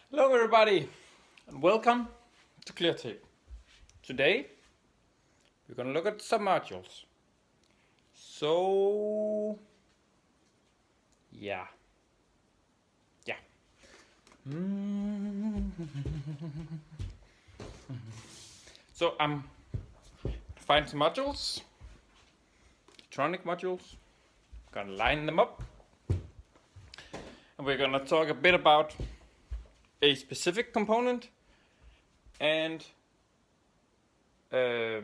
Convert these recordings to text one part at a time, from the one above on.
Hello everybody and welcome to ClearTape. Today we're gonna look at some modules. So yeah. So I'm find some modules, electronic modules, gonna line them up, and we're gonna talk a bit about a specific component and we're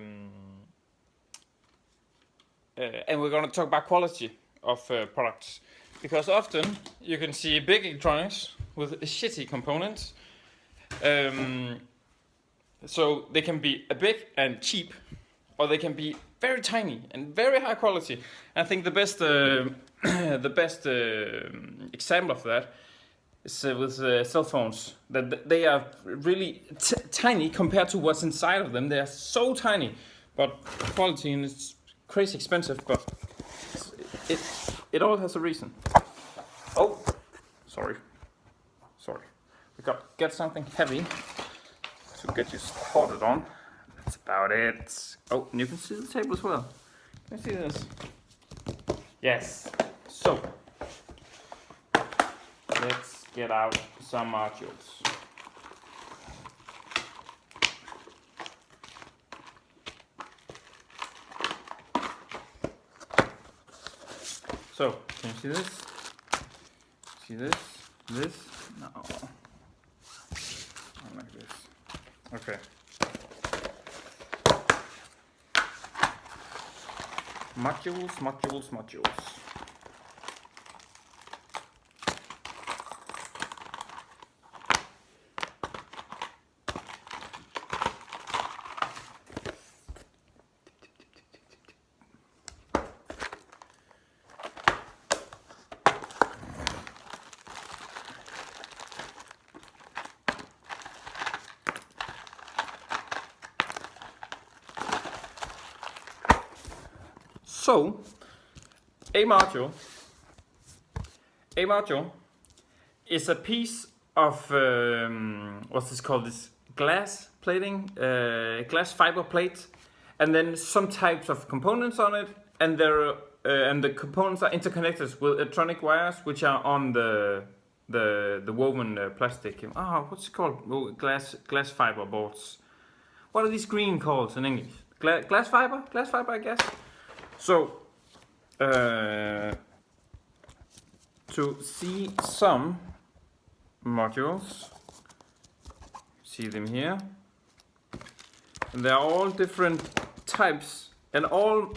going to talk about quality of products, because often you can see big electronics with shitty components. So they can be big and cheap, or they can be very tiny and very high quality. And I think the best example of that is with cell phones. That they are really tiny compared to what's inside of them. They are so tiny, but quality, and it's crazy expensive. But it all has a reason. Oh, sorry. We got to get something heavy to get you started on. That's about it. Oh, and you can see the table as well. Can you see this? Yes. So let's get out some modules. So, can you see this? See this? This? No. Not like this. Okay. Modules. So, a module is a piece of what's this called? This glass plating, glass fiber plate, and then some types of components on it, and the components are interconnected with electronic wires, which are on the woven plastic. What's it called? Oh, glass fiber boards. What are these green called in English? Glass fiber, I guess. So, to see some modules, see them here. And they're all different types, and all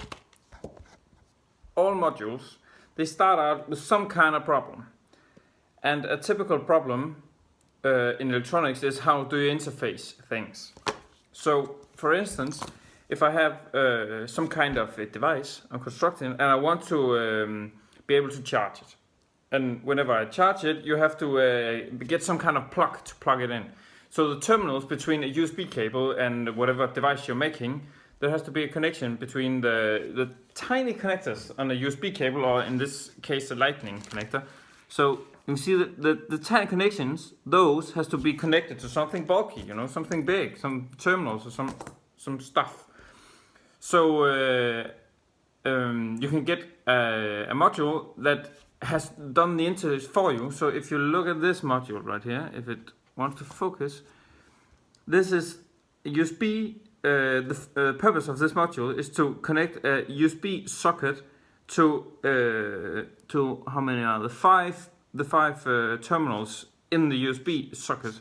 modules, they start out with some kind of problem. And a typical problem in electronics is how do you interface things. So, for instance, if I have some kind of a device I'm constructing and I want to be able to charge it, and whenever I charge it, you have to get some kind of plug to plug it in. So the terminals between a USB cable and whatever device you're making, there has to be a connection between the tiny connectors on a USB cable, or in this case a lightning connector. So you see that the tiny connections, those has to be connected to something bulky, something big, some terminals or some stuff. So you can get a module that has done the interface for you. So if you look at this module right here, if it wants to focus, this is USB. The purpose of this module is to connect a USB socket to how many are the five terminals in the USB socket.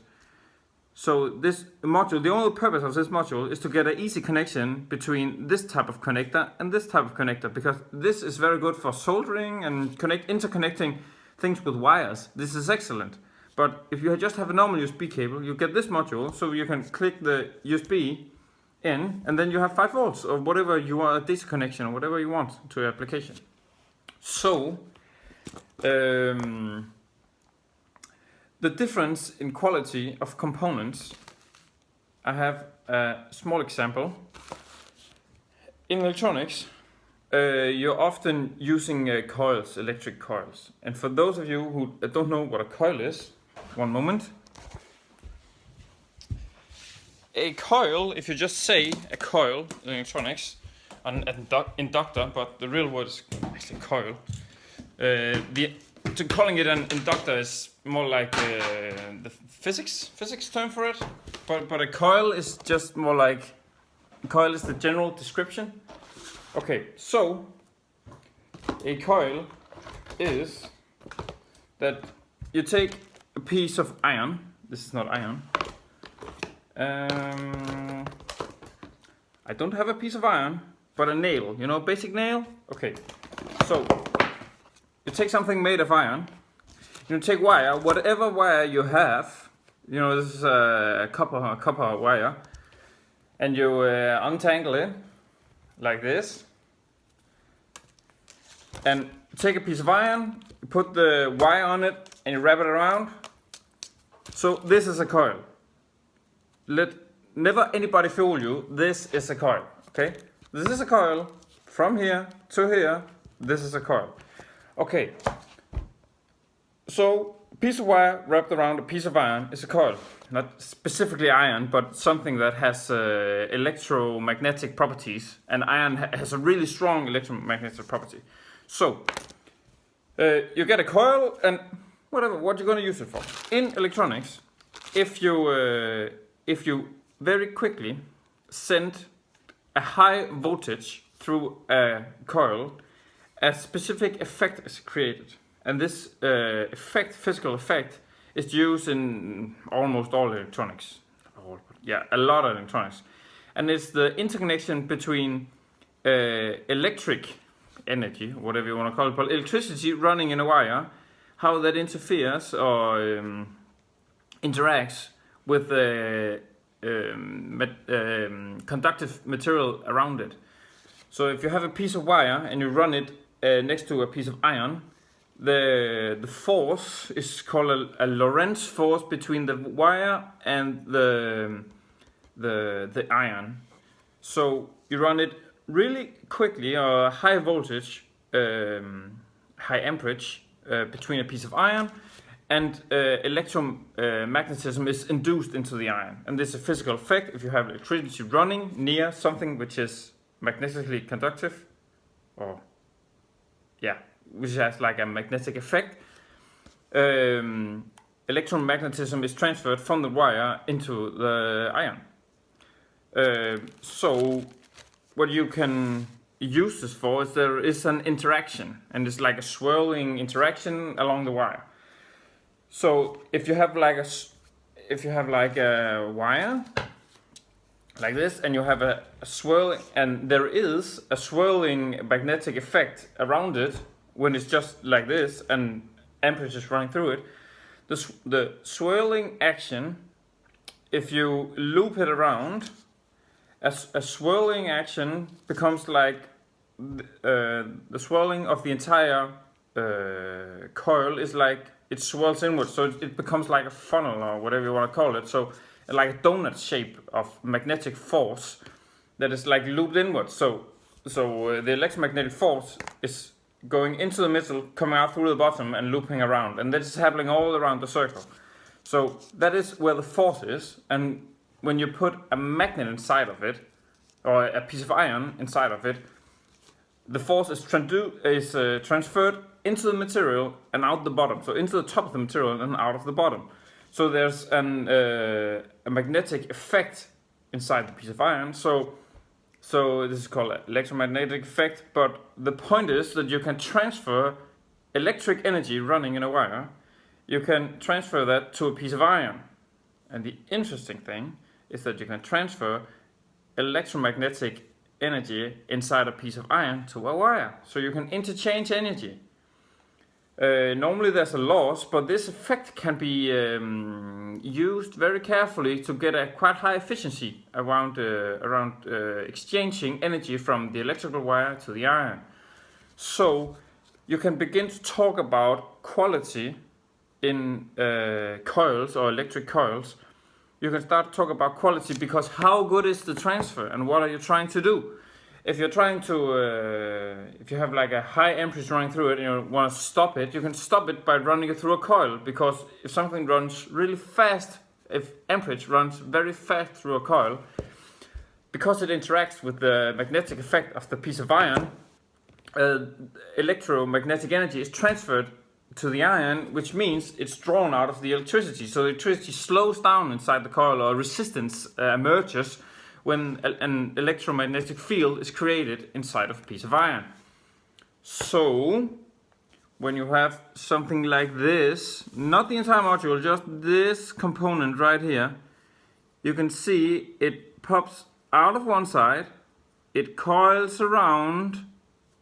So this module, the only purpose of this module is to get an easy connection between this type of connector and this type of connector, because this is very good for soldering and interconnecting things with wires. This is excellent. But if you just have a normal USB cable, you get this module, so you can click the USB in, and then you have 5 volts or whatever you want, a DC connection or whatever you want to your application. So the difference in quality of components, I have a small example. In electronics, you're often using coils, electric coils. And for those of you who don't know what a coil is, one moment. a coil, if you just say a coil in electronics, an inductor, but the real word is actually coil. Calling it an inductor is more like the physics term for it, but a coil is just more like, coil is the general description. Okay, so a coil is that you take a piece of iron. This is not iron. I don't have a piece of iron, but a nail, you know, basic nail. Okay, so you take something made of iron, you take wire, whatever wire you have, you know, this is a copper wire, and you untangle it like this, and take a piece of iron, you put the wire on it, and you wrap it around. So this is a coil. Never anybody fool you, this is a coil, okay? This is a coil, from here to here, this is a coil. Okay, so piece of wire wrapped around a piece of iron is a coil. Not specifically iron, but something that has electromagnetic properties. And iron has a really strong electromagnetic property. So, you get a coil and what you're going to use it for. In electronics, if you very quickly send a high voltage through a coil, a specific effect is created, and this physical effect, is used in almost all electronics. A lot of electronics, and it's the interconnection between electric energy, whatever you want to call it, but electricity running in a wire, how that interferes or interacts with the conductive material around it. So if you have a piece of wire and you run it next to a piece of iron, the force is called a Lorentz force between the wire and the iron. So you run it really quickly, or high voltage, high amperage between a piece of iron, and electromagnetism is induced into the iron. And this is a physical effect. If you have electricity running near something which is magnetically conductive, or which has like a magnetic effect, electromagnetism is transferred from the wire into the iron. So what you can use this for is there is an interaction, and it's like a swirling interaction along the wire. So if you have like a wire like this, and you have a swirl, and there is a swirling magnetic effect around it when it's just like this and amperage is running through it, the swirling action, if you loop it around, a swirling action becomes like the swirling of the entire coil is like it swirls inwards, so it becomes like a funnel or whatever you want to call it. So like a donut shape of magnetic force that is like looped inwards. So the electromagnetic force is going into the middle, coming out through the bottom and looping around, and that is happening all around the circle. So that is where the force is, and when you put a magnet inside of it, or a piece of iron inside of it, the force is transferred into the material and out the bottom. So into the top of the material and out of the bottom. So there's a magnetic effect inside the piece of iron. So this is called electromagnetic effect, but the point is that you can transfer electric energy running in a wire. You can transfer that to a piece of iron. And the interesting thing is that you can transfer electromagnetic energy inside a piece of iron to a wire. So you can interchange energy. Normally there's a loss, but this effect can be used very carefully to get a quite high efficiency around exchanging energy from the electrical wire to the iron. So you can begin to talk about quality in coils or electric coils. You can start to talk about quality because how good is the transfer and what are you trying to do? If you're trying to, if you have like a high amperage running through it and you want to stop it, you can stop it by running it through a coil, because if something runs really fast if amperage runs very fast through a coil, because it interacts with the magnetic effect of the piece of iron, electromagnetic energy is transferred to the iron, which means it's drawn out of the electricity. So the electricity slows down inside the coil, or resistance emerges when an electromagnetic field is created inside of a piece of iron. So when you have something like this, not the entire module, just this component right here, you can see it pops out of one side, it coils around,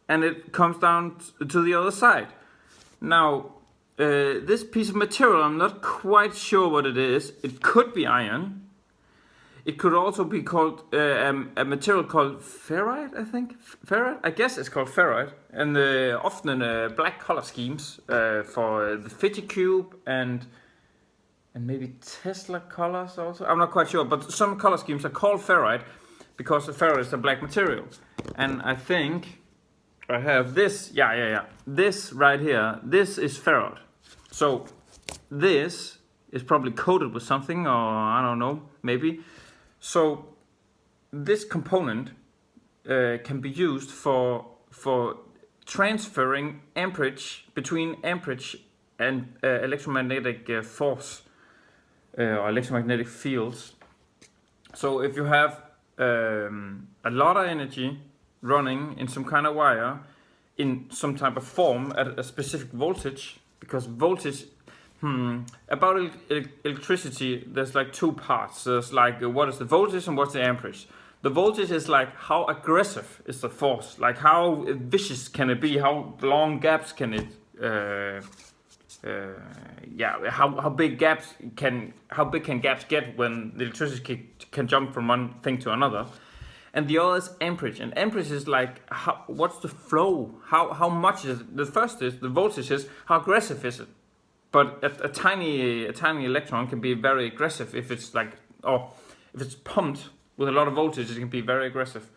and it comes down to the other side. Now, this piece of material, I'm not quite sure what it is. It could be iron. It could also be called a material called ferrite, I think. Ferrite? I guess it's called ferrite. And often in black color schemes for the Fiji cube and maybe Tesla colors also. I'm not quite sure, but some color schemes are called ferrite because the ferrite is a black material. And I think I have this, this right here, this is ferrite. So this is probably coated with something, or I don't know, maybe. So this component can be used for transferring amperage between amperage and electromagnetic force or electromagnetic fields. So if you have a lot of energy running in some kind of wire in some type of form at a specific voltage, because voltage about electricity, there's like two parts. There's like what is the voltage and what's the amperage. The voltage is like how aggressive is the force, like how vicious can it be, how long gaps can it how big can gaps get when the electricity can jump from one thing to another. And the other is amperage, and amperage is like what's the flow, how much is it. The first is the voltage, is how aggressive is it. But a tiny electron can be very aggressive if it's like, or if it's pumped with a lot of voltage, it can be very aggressive.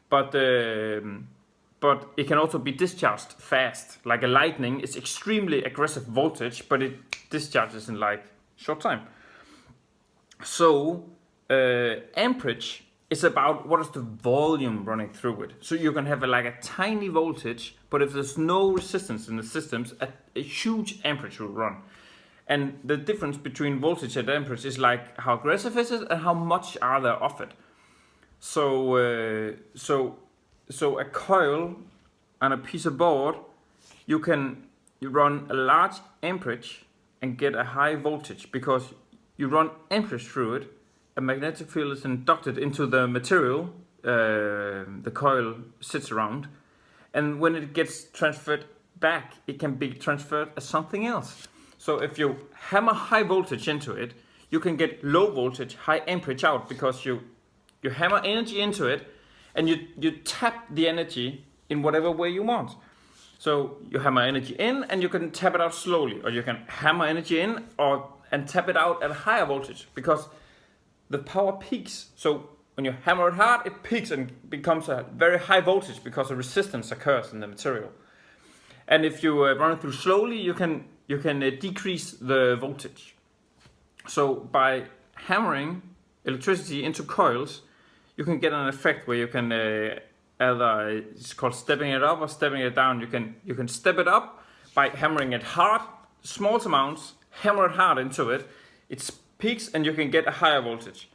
But it can also be discharged fast, like a lightning. It's extremely aggressive voltage, but it discharges in like short time. So amperage is about what is the volume running through it. So you can have like a tiny voltage, but if there's no resistance in the systems, a huge amperage will run. And the difference between voltage and amperage is like how aggressive is it and how much are there of it. So a coil and a piece of board, you run a large amperage and get a high voltage, because you run amperage through it. A magnetic field is inducted into the material the coil sits around, and when it gets transferred back, it can be transferred as something else. So if you hammer high voltage into it, you can get low voltage, high amperage out, because you hammer energy into it, and you tap the energy in whatever way you want. So you hammer energy in, and you can tap it out slowly, or you can hammer energy in and tap it out at a higher voltage, because the power peaks. So when you hammer it hard, it peaks and becomes a very high voltage because a resistance occurs in the material. And if you run it through slowly, you can decrease the voltage. So by hammering electricity into coils, you can get an effect where you can either, it's called stepping it up or stepping it down. You can step it up by hammering it hard, small amounts, hammer it hard into it. It peaks and you can get a higher voltage.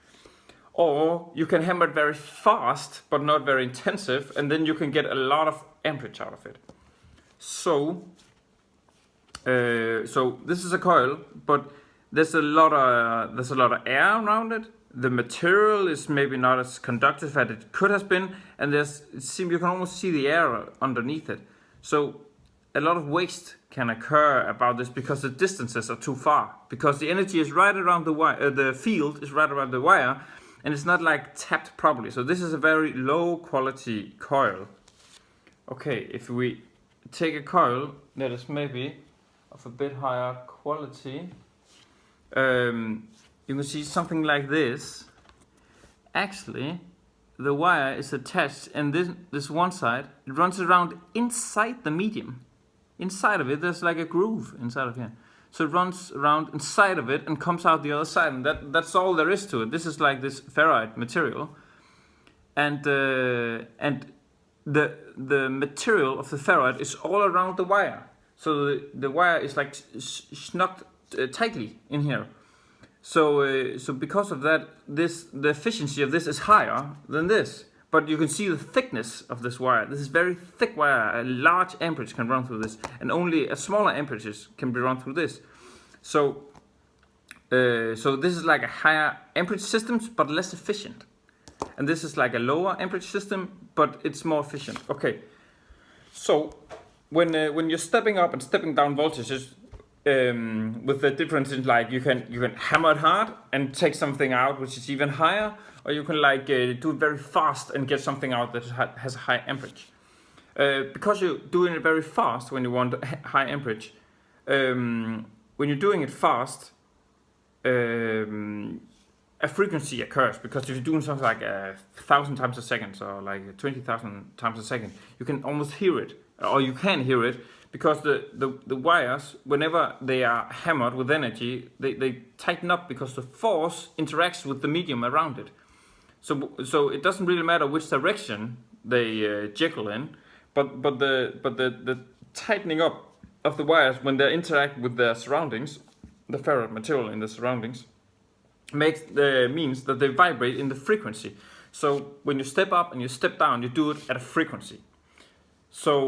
Or you can hammer it very fast but not very intensive, and then you can get a lot of amperage out of it. So this is a coil, but there's a lot of air around it. The material is maybe not as conductive as it could have been, and you can almost see the air underneath it. So a lot of waste can occur about this because the distances are too far, because the energy is right around the wire, the field is right around the wire, and it's not like tapped properly. So this is a very low quality coil. Okay, if we take a coil that is maybe of a bit higher quality, you can see something like this. Actually, the wire is attached, and this one side, it runs around inside the medium. Inside of it, there's like a groove inside of here. so it runs around inside of it and comes out the other side, and that's all there is to it. This is like this ferrite material, and the material of the ferrite is all around the wire. So the wire is like snugged tightly in here. So because of that, the efficiency of this is higher than this. But you can see the thickness of this wire. This is very thick wire. A large amperage can run through this, and only a smaller amperages can be run through this. So this is like a higher amperage system, but less efficient. And this is like a lower amperage system, but it's more efficient. Okay. So when you're stepping up and stepping down voltages, with the difference in like you can hammer it hard and take something out which is even higher, or you can like do it very fast and get something out that has a high amperage. Because you're doing it very fast when you want high amperage, when you're doing it fast, a frequency occurs, because if you're doing something like 1,000 times a second or like 20,000 times a second, you can almost hear it, or you can hear it, because the wires, whenever they are hammered with energy, they tighten up because the force interacts with the medium around it. So it doesn't really matter which direction they jiggle in, but the tightening up of the wires when they interact with their surroundings, the ferrite material in the surroundings, means that they vibrate in the frequency. So when you step up and you step down, you do it at a frequency. So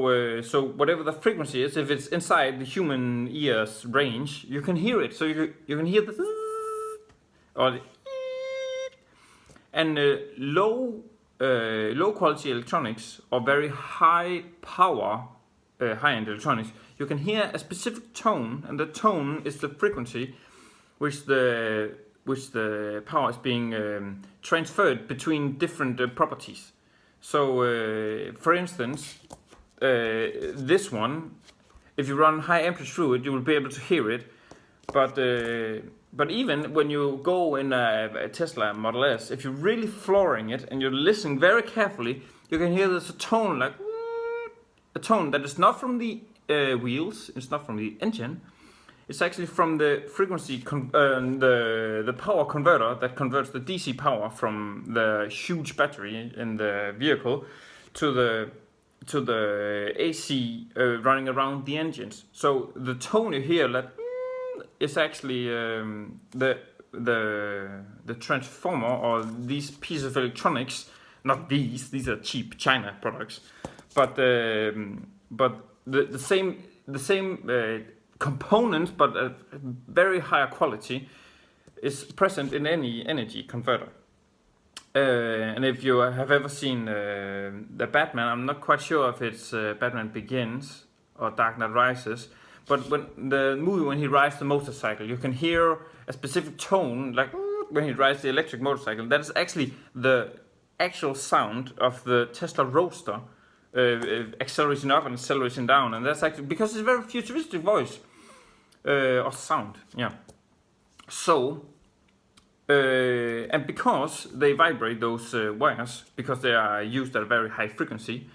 whatever the frequency is, if it's inside the human ear's range, you can hear it. So you can hear the or the, and low quality electronics or very high power high-end electronics, you can hear a specific tone, and the tone is the frequency which the power is being transferred between different properties. So for instance, this one, if you run high amperage through it, you will be able to hear it. But even when you go in a Tesla Model S, if you're really flooring it and you're listening very carefully, you can hear there's a tone like a tone that is not from the wheels, it's not from the engine. It's actually from the frequency, the power converter that converts the DC power from the huge battery in the vehicle to the AC running around the engines. So the tone you hear, like, is actually the transformer, or these pieces of electronics. Not these are cheap China products, but the same components, but a very higher quality, is present in any energy converter. And if you have ever seen the Batman, I'm not quite sure if it's Batman Begins or Dark Knight Rises, but when he rides the motorcycle, you can hear a specific tone, like when he rides the electric motorcycle. That is actually the actual sound of the Tesla Roadster accelerating up and accelerating down, and that's actually because it's a very futuristic voice or sound. Yeah. So and because they vibrate, those wires, because they are used at a very high frequency.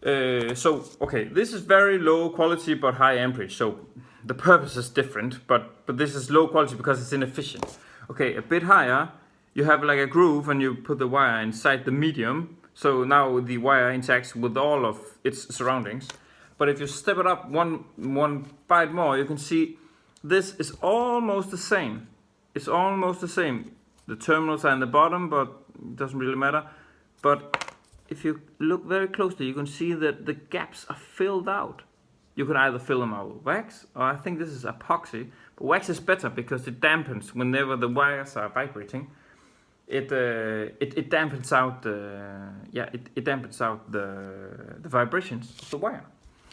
So okay, this is very low quality but high amperage. So the purpose is different, but this is low quality because it's inefficient. Okay, a bit higher, you have like a groove and you put the wire inside the medium. So now the wire interacts with all of its surroundings. But if you step it up one bite more, you can see this is almost the same. It's almost the same. The terminals are in the bottom, but it doesn't really matter. But if you look very closely, you can see that the gaps are filled out. You can either fill them out with wax, or I think this is epoxy. But wax is better because it dampens whenever the wires are vibrating. It dampens out it dampens out the vibrations of the wire.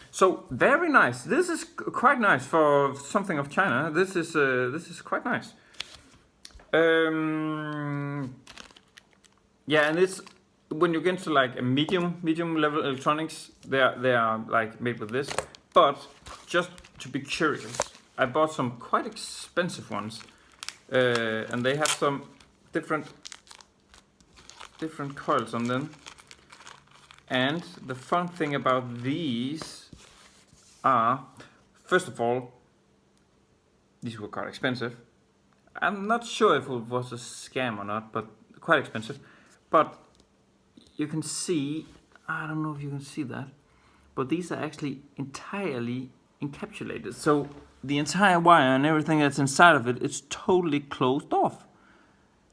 So very nice. This is quite nice for something of China. This is quite nice. Yeah, and it's when you get into like a medium level electronics, they are like made with this. But just to be curious, I bought some quite expensive ones, and they have some different coils on them. And the fun thing about these are, first of all, These were quite expensive. I'm not sure if it was a scam or not, but quite expensive. But you can see, I don't know if you can see that, but these are actually entirely encapsulated. So the entire wire and everything that's inside of it is totally closed off.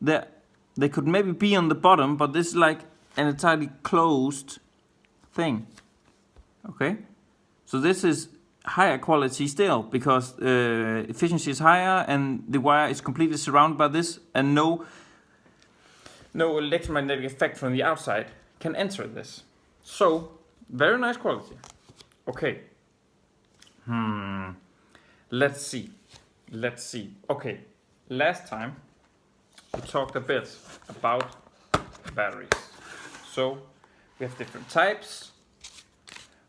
They could maybe be on the bottom, but this is like an entirely closed thing. Okay, so this is higher quality still because efficiency is higher and the wire is completely surrounded by this, and no electromagnetic effect from the outside can enter this. So very nice quality. Okay. Let's see. Okay, last time we talked a bit about batteries. So we have different types,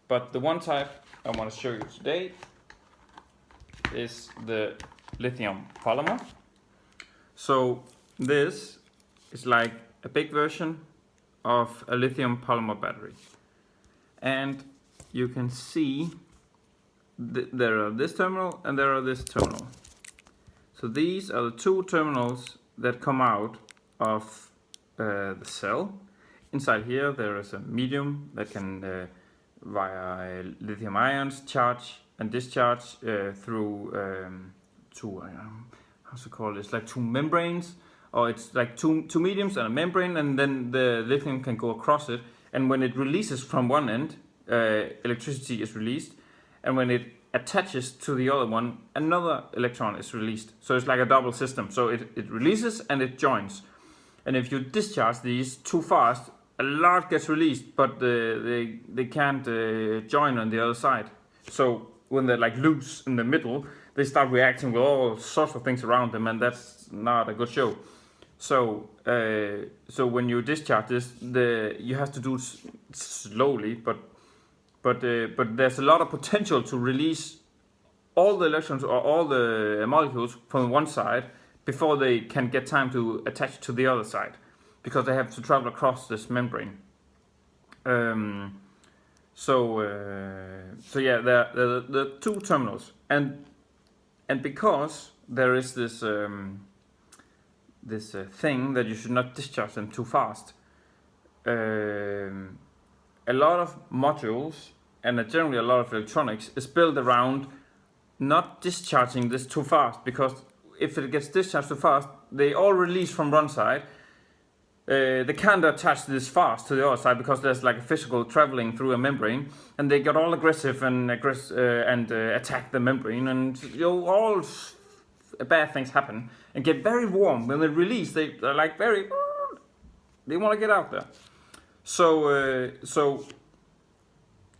but the one type I want to show you today is the lithium polymer. So this is like a big version of a lithium polymer battery. And you can see there are this terminal and there are this terminal. So these are the two terminals that come out of the cell. Inside here there is a medium that can via lithium ions charge and discharge through how's it called? It's like two membranes, or it's like two mediums and a membrane, and then the lithium can go across it. And when it releases from one end, electricity is released, and when it attaches to the other one, another electron is released. So it's like a double system. So it releases and it joins. And if you discharge these too fast, a lot gets released, but they can't join on the other side. So when they're like loose in the middle, they start reacting with all sorts of things around them, and that's not a good show. So when you discharge this, you have to do it slowly, but there's a lot of potential to release all the electrons or all the molecules from one side before they can get time to attach to the other side, because they have to travel across this membrane. So yeah, there are two terminals, and because there is this thing that you should not discharge them too fast. A lot of modules and generally a lot of electronics is built around not discharging this too fast, because if it gets discharged too fast, they all release from one side. They can't attach this fast to the other side because there's like a physical traveling through a membrane, and they get all aggressive and attack the membrane, and all bad things happen and get very warm. When they release, they're like they want to get out there. So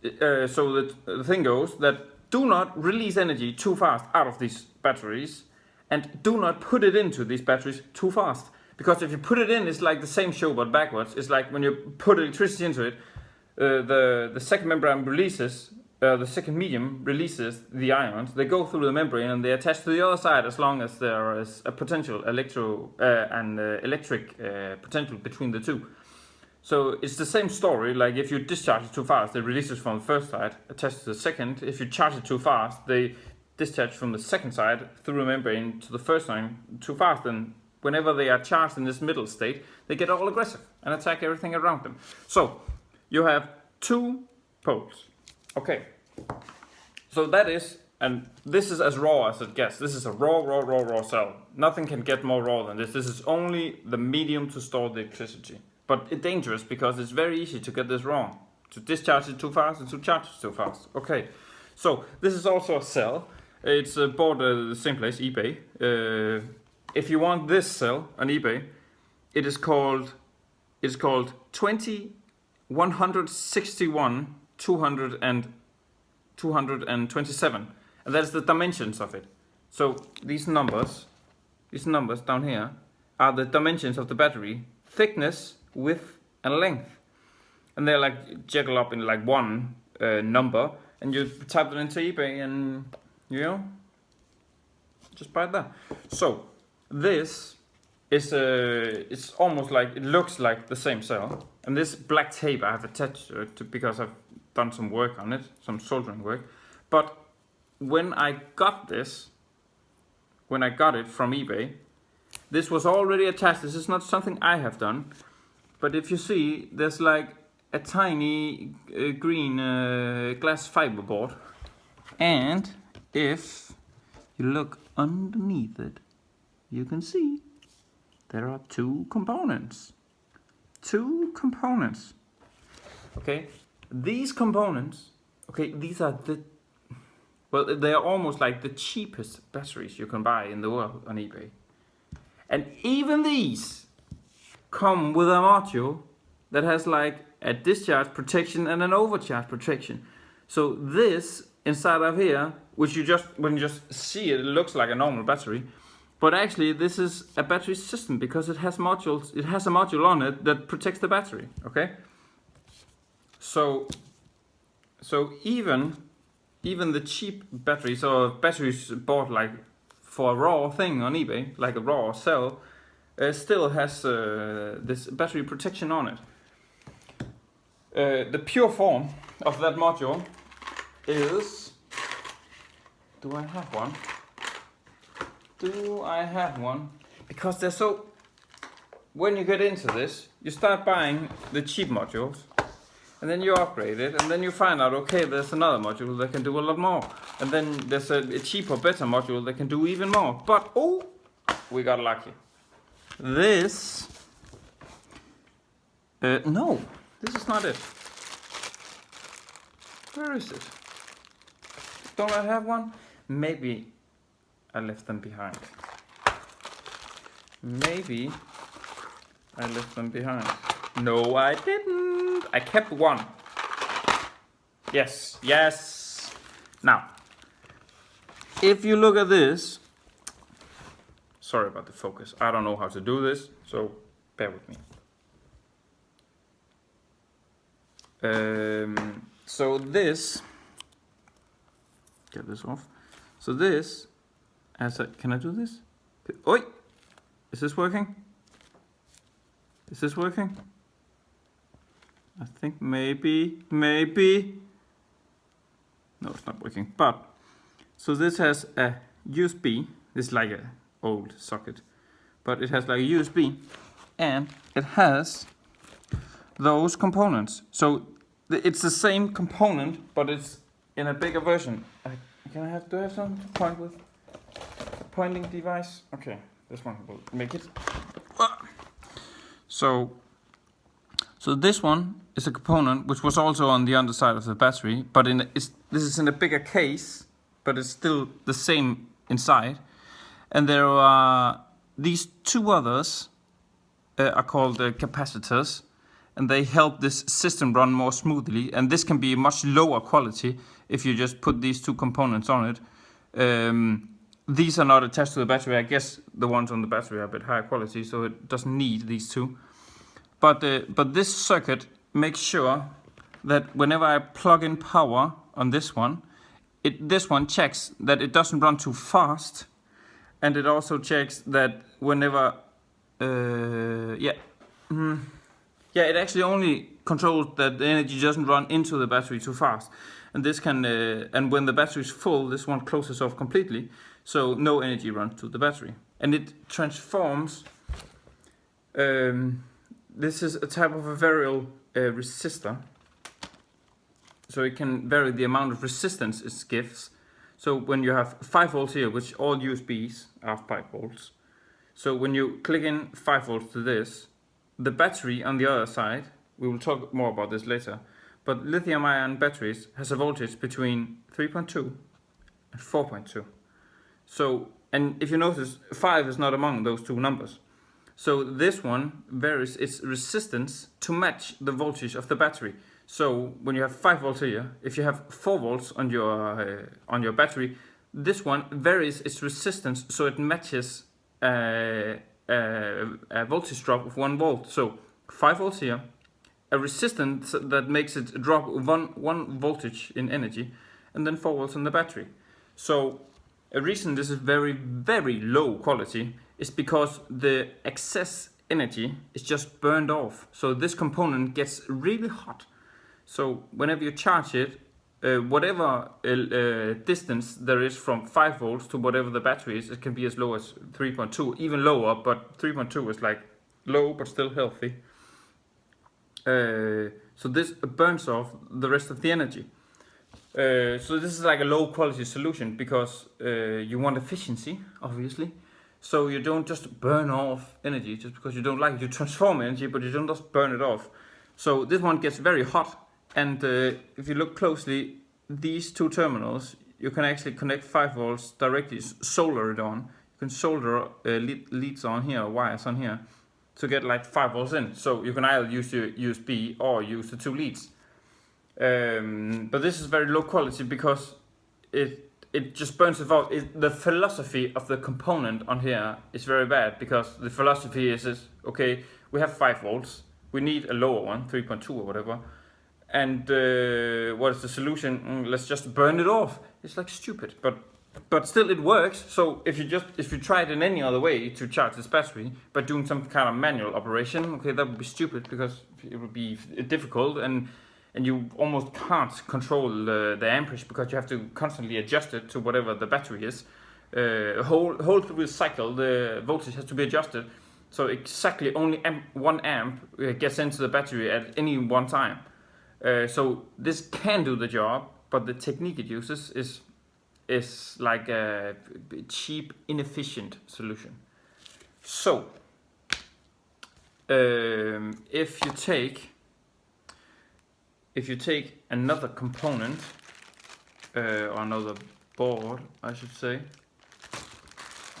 the thing goes that do not release energy too fast out of these batteries, and do not put it into these batteries too fast. Because if you put it in, it's like the same show but backwards. It's like when you put electricity into it, the second membrane releases, the second medium releases the ions. They go through the membrane and they attach to the other side as long as there is a potential electric potential between the two. So it's the same story. Like if you discharge it too fast, it releases from the first side, attached to the second. If you charge it too fast, they discharge from the second side through the membrane to the first one too fast, and whenever they are charged in this middle state, they get all aggressive and attack everything around them. So you have two poles. Okay. So that is, and this is as raw as it gets. This is a raw cell. Nothing can get more raw than this. This is only the medium to store the electricity. But it's dangerous because it's very easy to get this wrong. To discharge it too fast and to charge it too fast. Okay. So this is also a cell. It's bought at the same place, eBay. If you want this cell on eBay, it is called 20161 227, and that's the dimensions of it. So these numbers down here are the dimensions of the battery: thickness, width, and length. And they're like juggled up in like one number, and you type it into eBay, and just buy it there. So this is it's almost like, it looks like the same cell, and this black tape I have attached to it because I've done some work on it, some soldering work. But when I got this, when I got it from eBay. This was already attached. This is not something I have done. But if you see, there's like a tiny green glass fiber board. And if you look underneath it, you can see there are two components. Two components. Okay, these components, okay, these are they are almost like the cheapest batteries you can buy in the world on eBay. And even these come with a module that has like a discharge protection and an overcharge protection. So this inside of here, which when you just see it, it looks like a normal battery. But actually this is a battery system because it has modules. It has a module on it that protects the battery, okay? So even the cheap batteries or batteries bought like for a raw thing on eBay, like a raw cell, still has this battery protection on it. The pure form of that module is... Do I have one? Do I have one? Because they're so... When you get into this, you start buying the cheap modules, and then you upgrade it, and then you find out, okay, there's another module that can do a lot more. And then there's a cheaper, better module that can do even more. But, oh, we got lucky. This... no, this is not it. Where is it? Don't I have one? Maybe I left them behind. Maybe I left them behind. No, I didn't. I kept one. Yes, yes. Now, if you look at this, sorry about the focus. I don't know how to do this, so bear with me. So this, get this off. So this, can I do this? Oi! Is this working? Is this working? I think maybe. No, it's not working. But, so this has a USB. This is like an old socket. But it has like a USB. And it has those components. So it's the same component, but it's in a bigger version. Do I have something to point with? A pointing device? Okay, this one will make it. So this one is a component which was also on the underside of the battery, but this is in a bigger case, but it's still the same inside. And there are these two others are called capacitors, and they help this system run more smoothly. And this can be much lower quality if you just put these two components on it. These are not attached to the battery. I guess the ones on the battery are a bit higher quality, so it doesn't need these two. But this circuit makes sure that whenever I plug in power on this one checks that it doesn't run too fast, and it also checks that whenever it actually only controls that the energy doesn't run into the battery too fast. And this can and when the battery is full, this one closes off completely, so no energy runs to the battery. And it transforms. This is a type of a variable resistor, so it can vary the amount of resistance it gives. So when you have 5 volts here, which all USBs are 5 volts, so when you click in 5 volts to this, the battery on the other side, we will talk more about this later, but lithium-ion batteries has a voltage between 3.2 and 4.2. So, and if you notice, 5 is not among those two numbers. So this one varies its resistance to match the voltage of the battery. So when you have 5 volts here, if you have 4 volts on your battery, this one varies its resistance so it matches a voltage drop of 1 volt. So 5 volts here, a resistance that makes it drop one voltage in energy, and then 4 volts on the battery. So a reason this is very, very low quality is because the excess energy is just burned off. So this component gets really hot. So whenever you charge it, whatever distance there is from 5 volts to whatever the battery is, it can be as low as 3.2, even lower, but 3.2 is like low but still healthy. So this burns off the rest of the energy. So this is like a low quality solution because you want efficiency, obviously. So you don't just burn off energy just because you don't like it. You transform energy, but you don't just burn it off. So this one gets very hot. And if you look closely, these two terminals, you can actually connect 5 volts directly, solder it on. You can solder leads on here, wires on here, to get like 5 volts in. So you can either use your USB or use the 2 leads. But this is very low quality because it just burns it off. The philosophy of the component on here is very bad because the philosophy is okay, we have 5 volts, we need a lower one, 3.2 or whatever. And what is the solution? Let's just burn it off. It's like stupid, but still it works. So if you try it in any other way to charge this battery by doing some kind of manual operation, okay, that would be stupid because it would be difficult and you almost can't control the amperage because you have to constantly adjust it to whatever the battery is. Whole through the cycle, the voltage has to be adjusted. So exactly only 1 amp gets into the battery at any one time. So this can do the job, but the technique it uses is like a cheap, inefficient solution. So if you take another component or another board, I should say,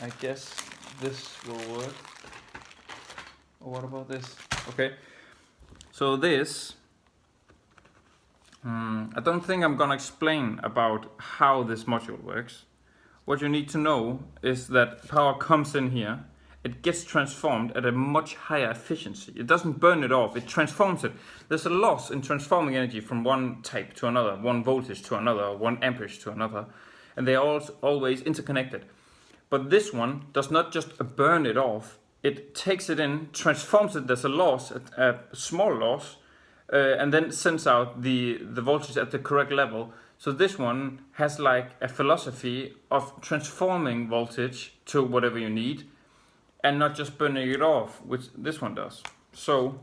I guess this will work. Or what about this? Okay, so this. I don't think I'm gonna explain about how this module works. What you need to know is that power comes in here, it gets transformed at a much higher efficiency. It doesn't burn it off, it transforms it. There's a loss in transforming energy from one type to another, one voltage to another, 1 amperage to another, and they are always interconnected. But this one does not just burn it off, it takes it in, transforms it, there's a loss, a small loss, and then sends out the voltage at the correct level. So this one has like a philosophy of transforming voltage to whatever you need and not just burning it off, which this one does. So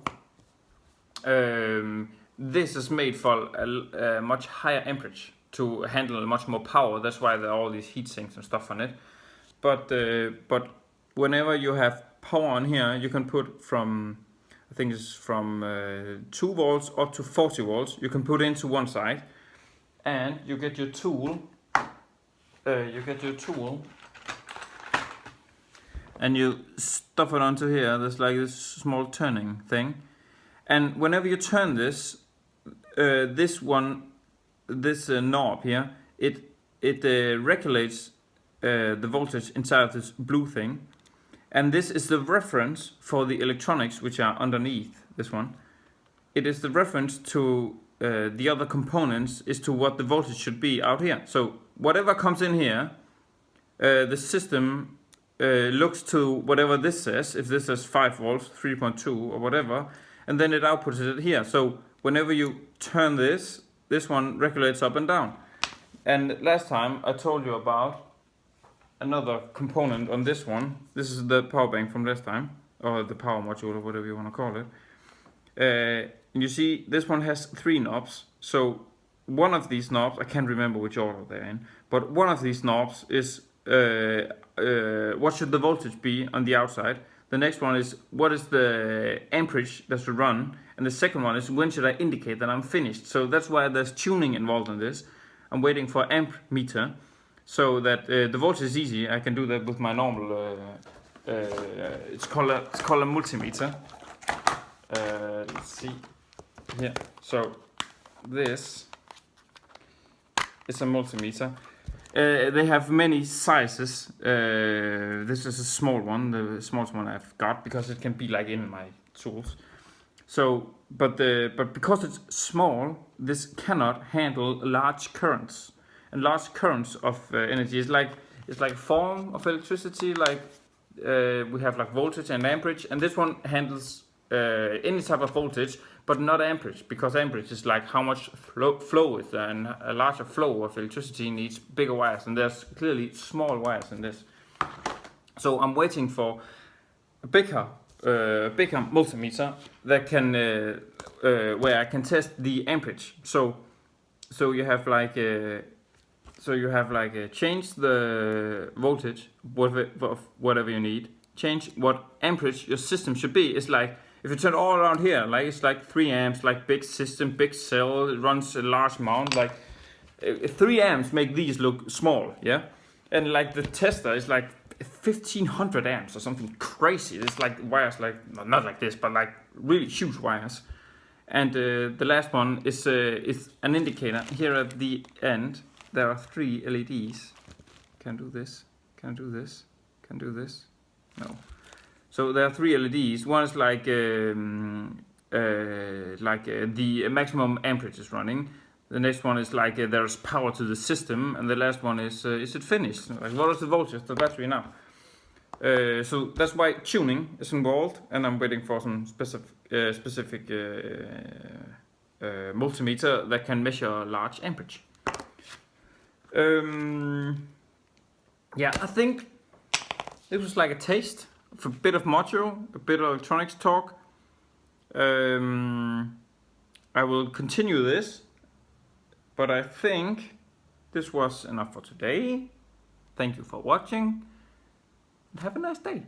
this is made for a much higher amperage to handle much more power. That's why there are all these heat sinks and stuff on it. But whenever you have power on here, you can put from, I think it's from 2 volts up to 40 volts. You can put into one side, and you get your tool. And you stuff it onto here. There's like this small turning thing, and whenever you turn this, this knob here, it regulates the voltage inside of this blue thing. And this is the reference for the electronics which are underneath this one. It is the reference to the other components is to what the voltage should be out here. So whatever comes in here, the system looks to whatever this says. If this says 5 volts, 3.2 or whatever, and then it outputs it here. So whenever you turn this one regulates up and down. And last time I told you about another component on this one. This is the power bank from last time, or the power module, or whatever you want to call it. And you see this one has 3 knobs. So one of these knobs, I can't remember which order they're in, but one of these knobs is what should the voltage be on the outside. The next one is what is the amperage that should run, and the second one is when should I indicate that I'm finished. So that's why there's tuning involved in this. I'm waiting for amp meter. So that the voltage is easy. I can do that with my normal. It's called a multimeter. Let's see here. So this is a multimeter. They have many sizes. This is a small one, the smallest one I've got because it can be like in my tools. So, but because it's small, this cannot handle large currents. And large currents of energy is like a form of electricity. Like we have like voltage and amperage, and this one handles any type of voltage, but not amperage, because amperage is like how much flow is there, and a larger flow of electricity needs bigger wires, and there's clearly small wires in this. So I'm waiting for a bigger multimeter that can where I can test the amperage. So you have like change the voltage of whatever you need, change what amperage your system should be. It's like if you turn all around here, like it's like 3 amps, like big system, big cell, it runs a large amount, like 3 amps make these look small, yeah? And like the tester is like 1500 amps or something crazy. It's like wires like, not like this, but like really huge wires. And the last one is an indicator. Here at the end, there are 3 LEDs. Can do this, can do this, can do this, no. So there are 3 LEDs. One is like the maximum amperage is running. The next one is like there's power to the system, and the last one is it finished? Like what is the voltage of the battery now? So that's why tuning is involved, and I'm waiting for some specific multimeter that can measure large amperage. Yeah, I think it was like a taste of a bit of module, a bit of electronics talk. I will continue this, but I think this was enough for today. Thank you for watching, and have a nice day.